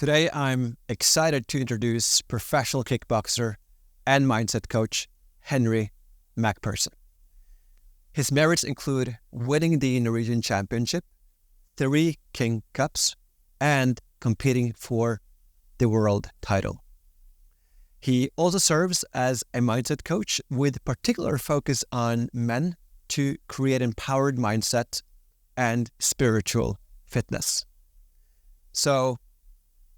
Today, I'm excited to introduce professional kickboxer and mindset coach, Henry Macpherson. His merits include winning the Norwegian Championship, 3 King Cups, and competing for the world title. He also serves as a mindset coach with particular focus on men to create empowered mindset and spiritual fitness. So,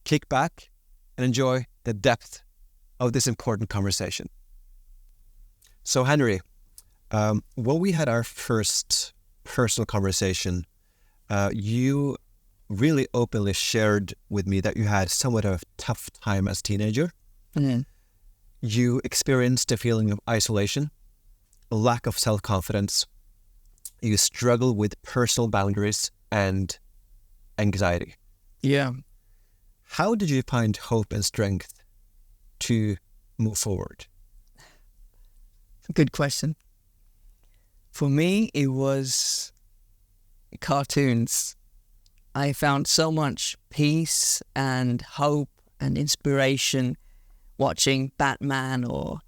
kick back and enjoy the depth of this important conversation. So, Henry, when we had our first personal conversation, you really openly shared with me that you had somewhat of a tough time as a teenager. Mm. You experienced a feeling of isolation, a lack of self-confidence. You struggle with personal boundaries and anxiety. Yeah. How did you find hope and strength to move forward? Good question. For me, it was cartoons. I found so much peace and hope and inspiration watching Batman or,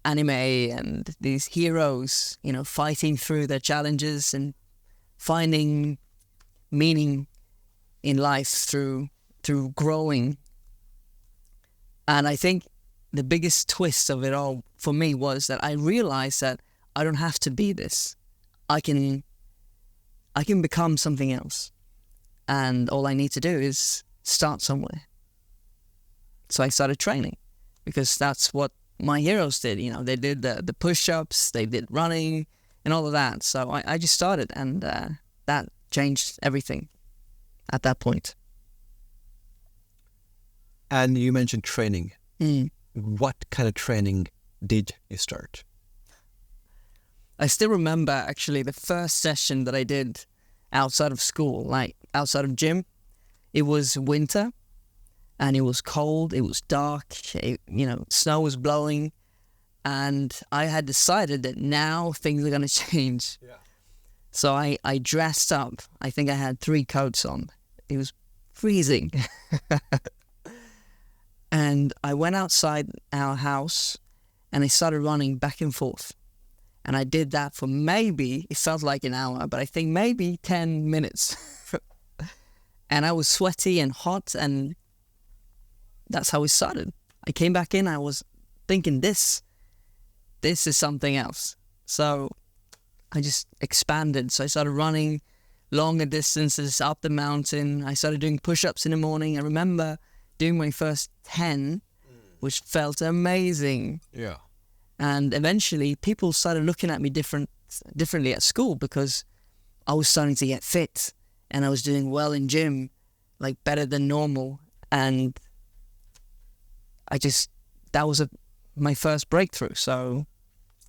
anime and these heroes, fighting through their challenges and finding meaning in life through growing. And I think the biggest twist of it all for me was that I realized that I don't have to be this. I can become something else. And all I need to do is start somewhere. So I started training because that's what my heroes did. They did the push-ups, they did running and all of that. So I just started, and that changed everything at that point. And you mentioned training. Mm. What kind of training did you start? I still remember actually the first session that I did outside of school, like outside of gym. It was winter and it was cold, it was dark, snow was blowing, and I had decided that now things are going to change. Yeah. So I dressed up. I think I had 3 coats on. It was freezing. And I went outside our house and I started running back and forth. And I did that for it felt like an hour, but I think maybe 10 minutes. And I was sweaty and hot, and that's how it started. I came back in, I was thinking this is something else. So I just expanded. So I started running longer distances up the mountain. I started doing push-ups in the morning. I remember doing my first 10, which felt amazing. Yeah. And eventually people started looking at me differently at school because I was starting to get fit and I was doing well in gym, like better than normal. And that was my first breakthrough. So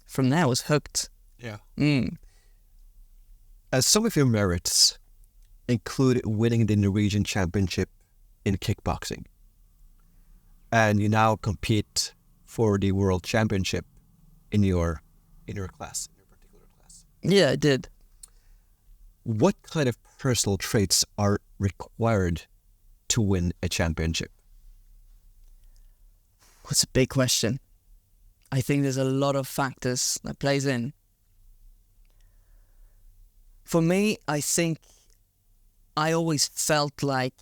from there I was hooked. Yeah. Mm. As some of your merits include winning the Norwegian Championship in kickboxing, and you now compete for the World Championship in your class, in your particular class. Yeah, I did. What kind of personal traits are required to win a championship? That's a big question. I think there's a lot of factors that plays in. For me, I think I always felt like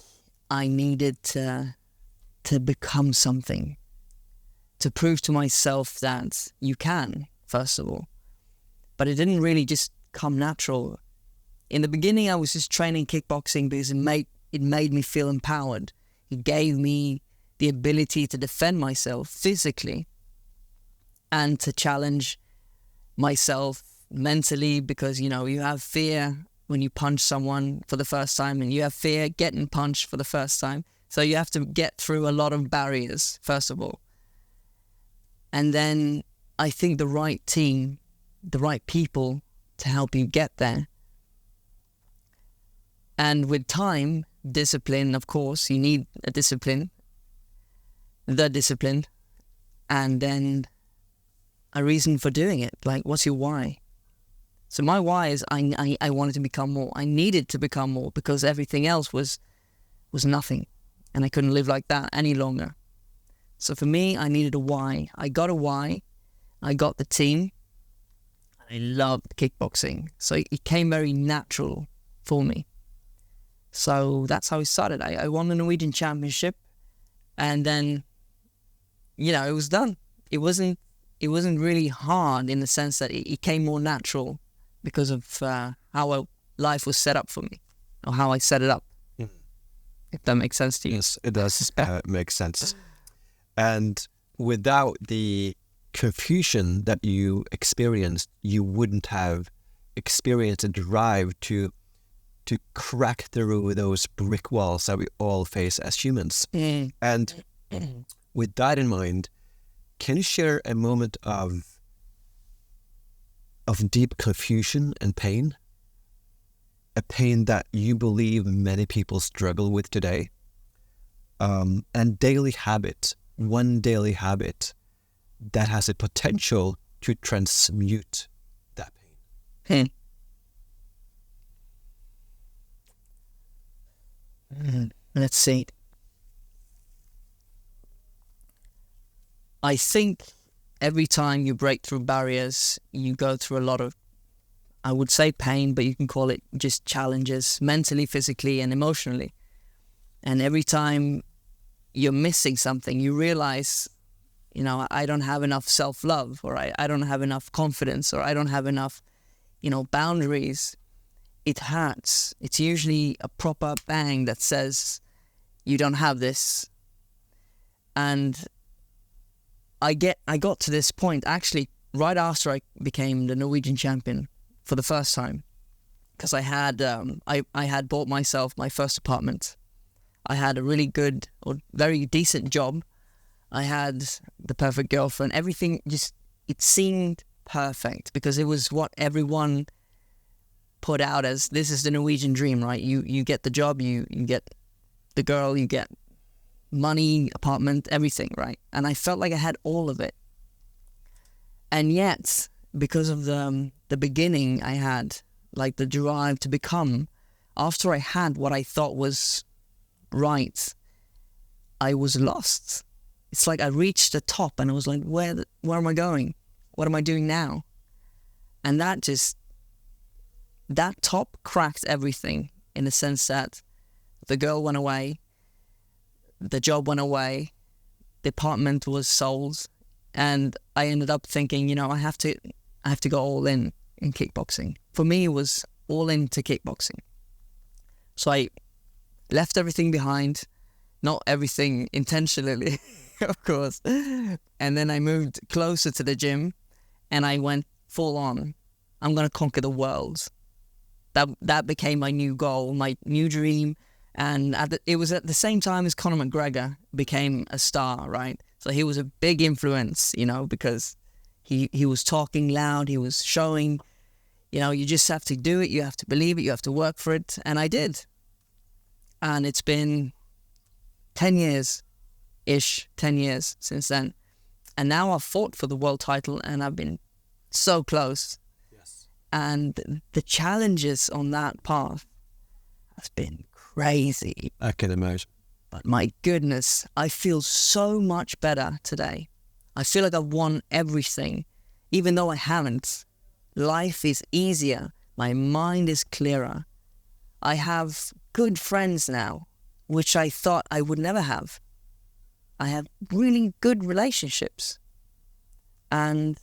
I needed to become something, to prove to myself that you can, first of all. But it didn't really just come natural. In the beginning, I was just training kickboxing because it made me feel empowered. It gave me the ability to defend myself physically and to challenge myself mentally, because, you have fear when you punch someone for the first time, and you have fear getting punched for the first time. So you have to get through a lot of barriers, first of all. And then I think the right team, the right people to help you get there. And with time, discipline, of course, you need the discipline, and then a reason for doing it. Like, what's your why? So my why is I wanted to become more. I needed to become more because everything else was nothing. and I couldn't live like that any longer. So for me, I needed a why. I got a why. I got the team. I loved kickboxing. So it came very natural for me. So that's how it started. I won the Norwegian Championship, and then, it was done. It wasn't really hard in the sense that it came more natural because of how life was set up for me, or how I set it up. If that makes sense to you. Yes, it does make sense. And without the confusion that you experienced, you wouldn't have experienced a drive to crack through those brick walls that we all face as humans. And with that in mind, can you share a moment of deep confusion and pain? A pain that you believe many people struggle with today? And daily habit, one daily habit that has a potential to transmute that pain. Let's see. I think every time you break through barriers, you go through a lot of, I would say pain, but you can call it just challenges, mentally, physically, and emotionally. And every time you're missing something, you realize, I don't have enough self-love, or I don't have enough confidence, or I don't have enough, boundaries. It hurts. It's usually a proper bang that says, you don't have this. And I got to this point, actually, right after I became the Norwegian champion for the first time, because I had bought myself my first apartment. I had a really good or very decent job. I had the perfect girlfriend. Everything it seemed perfect because it was what everyone put out as, this is the Norwegian dream, right? You get the job, you get the girl, you get money, apartment, everything, right? And I felt like I had all of it. And yet, because of the beginning I had, like the drive to become, after I had what I thought was right, I was lost. It's like I reached the top and I was like, where am I going? What am I doing now? And that top cracked everything, in the sense that the girl went away, the job went away, the apartment was sold, and I ended up thinking, I have to go all in kickboxing. For me, it was all into kickboxing. So I left everything behind, not everything intentionally, of course. And then I moved closer to the gym, and I went full on. I'm going to conquer the world. That became my new goal, my new dream. And it was at the same time as Conor McGregor became a star, right? So he was a big influence, because he was talking loud, he was showing, you just have to do it, you have to believe it, you have to work for it. And I did. And it's been 10 years since then. And now I've fought for the world title, and I've been so close. Yes. And the challenges on that path has been crazy. I can imagine. But my goodness, I feel so much better today. I feel like I've won everything, even though I haven't. Life is easier. My mind is clearer. I have good friends now, which I thought I would never have. I have really good relationships. And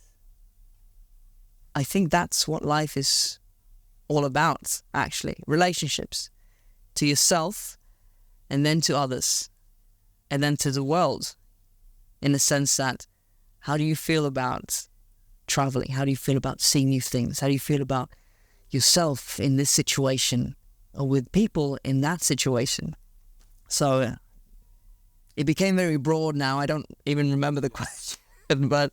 I think that's what life is all about, actually. Relationships. To yourself, and then to others, and then to the world. In the sense that, how do you feel about traveling? How do you feel about seeing new things? How do you feel about yourself in this situation, or with people in that situation? So it became very broad now. I don't even remember the question, but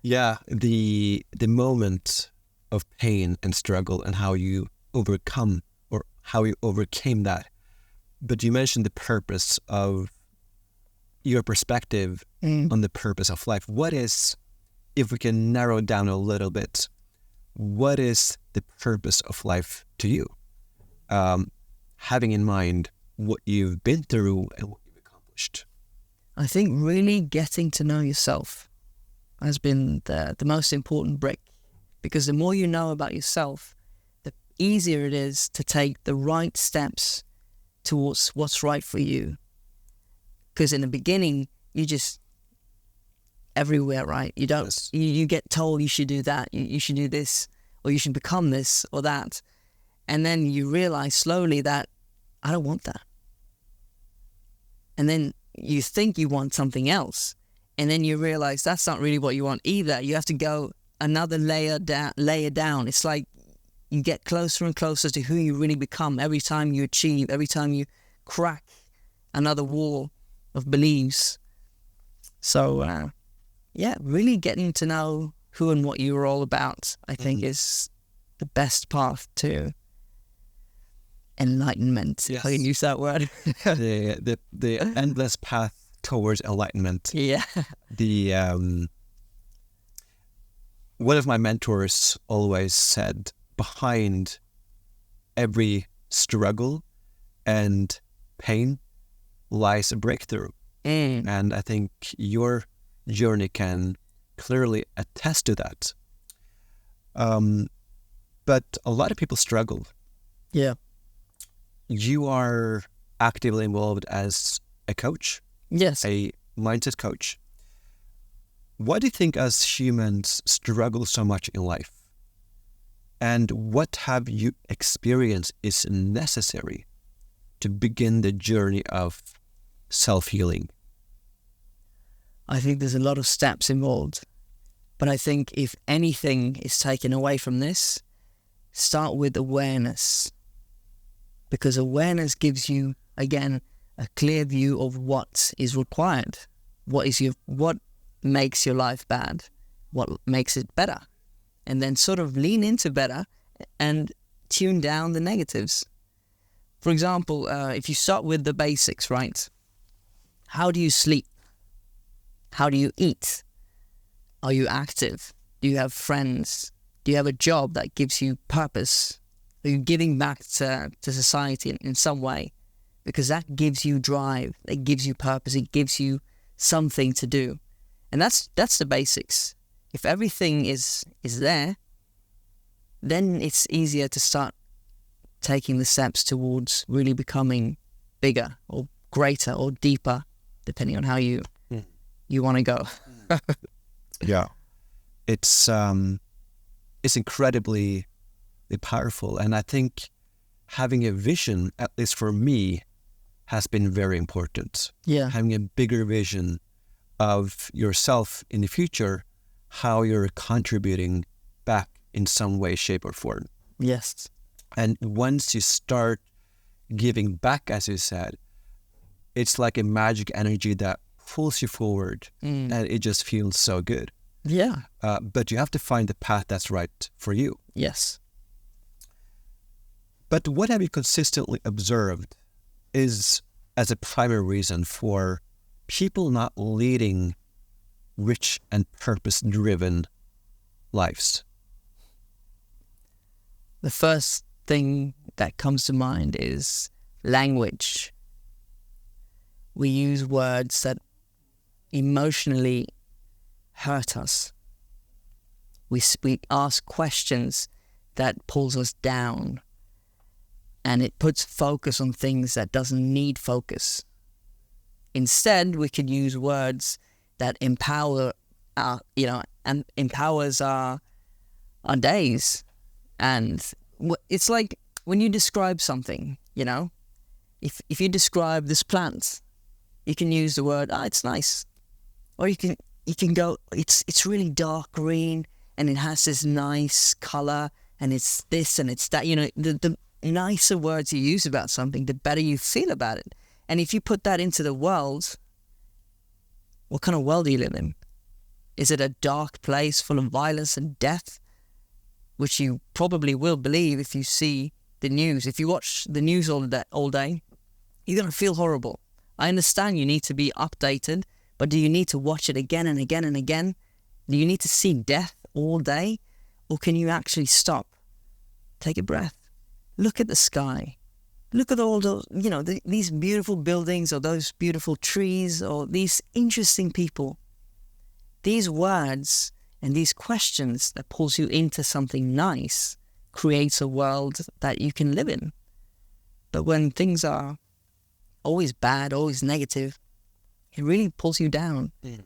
yeah, the moment of pain and struggle, and how you overcome, or how you overcame that. But you mentioned the purpose of your perspective on the purpose of life. What is, if we can narrow it down a little bit, what is the purpose of life to you? Having in mind what you've been through and what you've accomplished? I think really getting to know yourself has been the most important brick, because the more you know about yourself, the easier it is to take the right steps towards what's right for you. Because in the beginning, you just everywhere, right? You don't. Yes. You get told you should do that, you should do this, or you should become this or that, and then you realize slowly that I don't want that. And then you think you want something else, and then you realize that's not really what you want either. You have to go another layer down. It's like you get closer and closer to who you really become every time you achieve, every time you crack another wall of beliefs. So, really getting to know who and what you're all about, I think, is the best path to enlightenment. Yes. If I can use that word. the endless path towards enlightenment. Yeah. One of my mentors always said, behind every struggle and pain lies a breakthrough. And I think your journey can clearly attest to that. But a lot of people struggle. Yeah. You are actively involved as a coach, Yes. a mindset coach. Why do you think us humans struggle so much in life? And what have you experienced is necessary to begin the journey of self-healing? I think there's a lot of steps involved. But I think if anything is taken away from this, start with awareness. Because awareness gives you, again, a clear view of what is required. What makes your life bad? What makes it better? And then sort of lean into better and tune down the negatives. For example, if you start with the basics, right? How do you sleep? How do you eat? Are you active? Do you have friends? Do you have a job that gives you purpose? Are you giving back to society in some way? Because that gives you drive, it gives you purpose, it gives you something to do. And that's the basics. If everything is there, then it's easier to start taking the steps towards really becoming bigger or greater or deeper, depending on how you want to go. Yeah, it's incredibly powerful, and I think having a vision, at least for me, has been very important. Yeah. Having a bigger vision of yourself in the future, how you're contributing back in some way, shape, or form. Yes. And once you start giving back, as you said, it's like a magic energy that pulls you forward, and it just feels so good. Yeah. But you have to find the path that's right for you. Yes. But what have you consistently observed is as a primary reason for people not leading rich and purpose-driven lives? The first thing that comes to mind is language. We use words that emotionally hurt us. We ask questions that pulls us down, and it puts focus on things that doesn't need focus. Instead, we could use words that empower and empowers our days. And it's like when you describe something, if you describe this plant, you can use the word, it's nice. Or you can go, it's really dark green and it has this nice color and it's this and it's that. The nicer words you use about something, the better you feel about it. And if you put that into the world, what kind of world do you live in? Is it a dark place full of violence and death? Which you probably will believe if you see the news. If you watch the news all day, you're going to feel horrible. I understand you need to be updated, but do you need to watch it again and again and again? Do you need to see death all day? Or can you actually stop? Take a breath. Look at the sky. look at all those, these beautiful buildings or those beautiful trees or these interesting people. These words and these questions that pulls you into something nice creates a world that you can live in. But when things are always bad, always negative, it really pulls you down. Mm.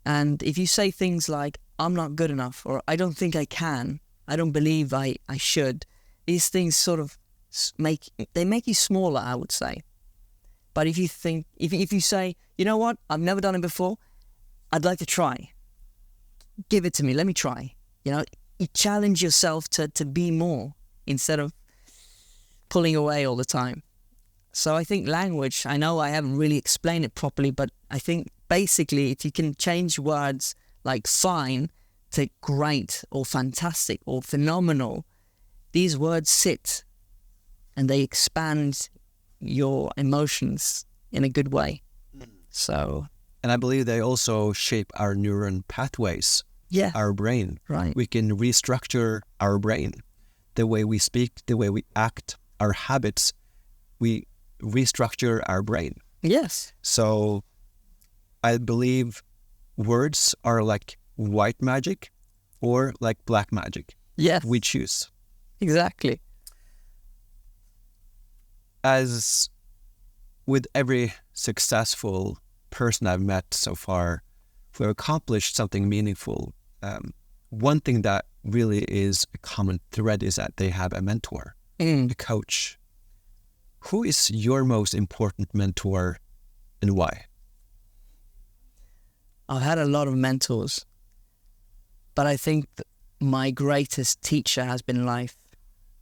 And if you say things like, I'm not good enough, or I don't think I can, I don't believe I should, these things sort of make you smaller, I would say. But if you think, if you say, you know what, I've never done it before, I'd like to try. Give it to me, let me try. You challenge yourself to be more instead of pulling away all the time. So I think language, I know I haven't really explained it properly, but I think basically if you can change words like fine to great or fantastic or phenomenal, these words sit and they expand your emotions in a good way. So, and I believe they also shape our neuron pathways, our brain. Right. We can restructure our brain, the way we speak, the way we act, our habits. We restructure our brain. Yes. So I believe words are like white magic or like black magic. Yes. We choose. Exactly. As with every successful person I've met so far who have accomplished something meaningful, one thing that really is a common thread is that they have a mentor, a coach. Who is your most important mentor and why? I've had a lot of mentors, but I think my greatest teacher has been life,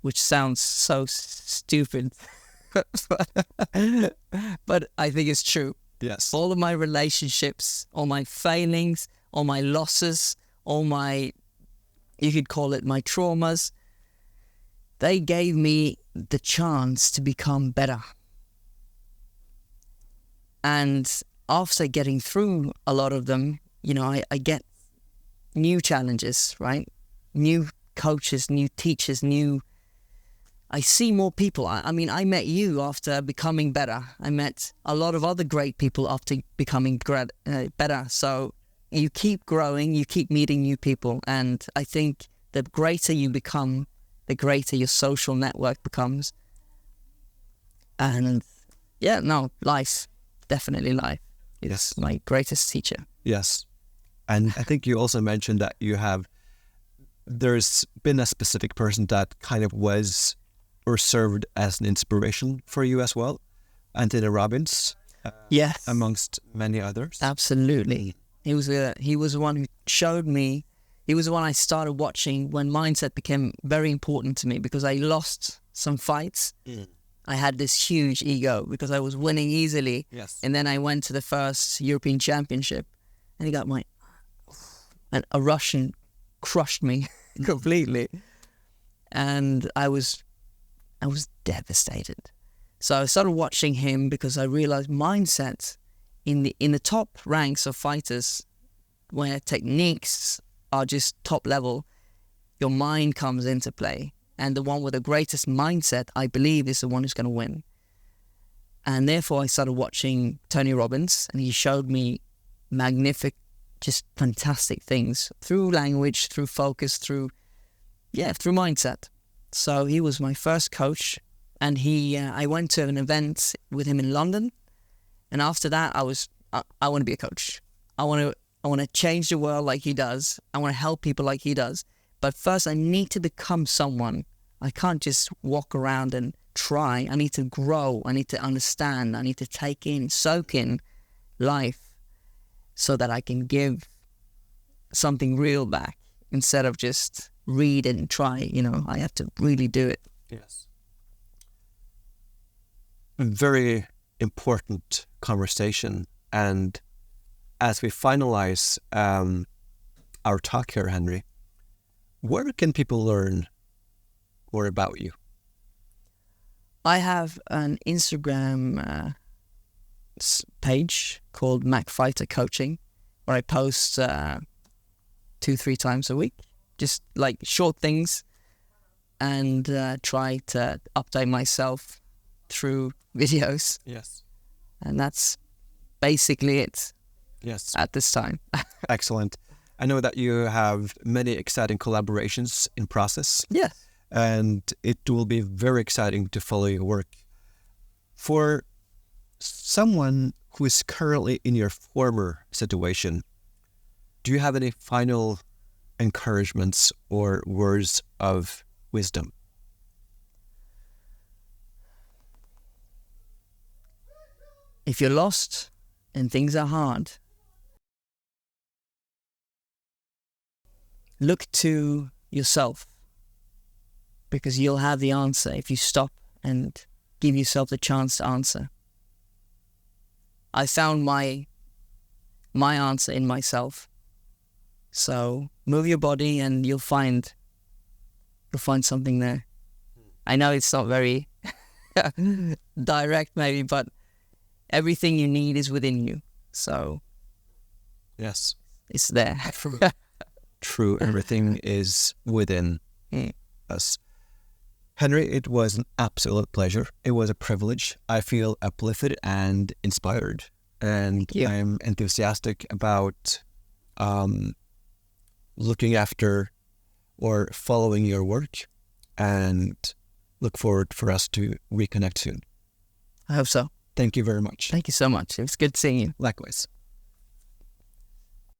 which sounds so stupid, but I think it's true. Yes. All of my relationships, all my failings, all my losses, all my, you could call it my traumas, they gave me the chance to become better. And after getting through a lot of them, I get new challenges, right? New coaches, new teachers, I see more people. I mean, I met you after becoming better. I met a lot of other great people after becoming better. So you keep growing, you keep meeting new people. And I think the greater you become, the greater your social network becomes. And life, definitely life. It's my greatest teacher. Yes. And I think you also mentioned that there's been a specific person that kind of was or served as an inspiration for you as well. Anthony Robbins. Yes. Amongst many others. Absolutely. He was the one who showed me, he was the one I started watching when mindset became very important to me because I lost some fights. I had this huge ego because I was winning easily. Yes. And then I went to the first European Championship and and a Russian crushed me completely. And I was devastated. So I started watching him because I realized mindset in the top ranks of fighters where techniques are just top level, your mind comes into play. And the one with the greatest mindset, I believe, is the one who's going to win. And therefore I started watching Tony Robbins and he showed me magnificent, just fantastic things through language, through focus, through mindset. So he was my first coach, and I went to an event with him in London, and after that I want to be a coach. I want to change the world like he does. I want to help people like he does. But first I need to become someone. I can't just walk around and try. I need to grow. I need to understand. I need to soak in life so that I can give something real back instead of just read and try. I have to really do it. Yes. Very important conversation. And as we finalize our talk here, Henry, where can people learn more about you? I have an Instagram page called Machpherson Coaching, where I post 2-3 times a week, just like short things, and try to update myself through videos. Yes. And that's basically it Yes. at this time. Excellent. I know that you have many exciting collaborations in process. Yes. And it will be very exciting to follow your work. For someone who is currently in your former situation, do you have any final encouragements or words of wisdom? If you're lost and things are hard, look to yourself, because you'll have the answer if you stop and give yourself the chance to answer. I found my answer in myself. So move your body and you'll find something there. I know it's not very direct maybe, but everything you need is within you. So Yes. it's there. True. Everything is within us. Henry, it was an absolute pleasure. It was a privilege. I feel uplifted and inspired. And I'm enthusiastic about looking after or following your work, and look forward for us to reconnect soon. I hope so. Thank you very much. Thank you so much. It was good seeing you. Likewise.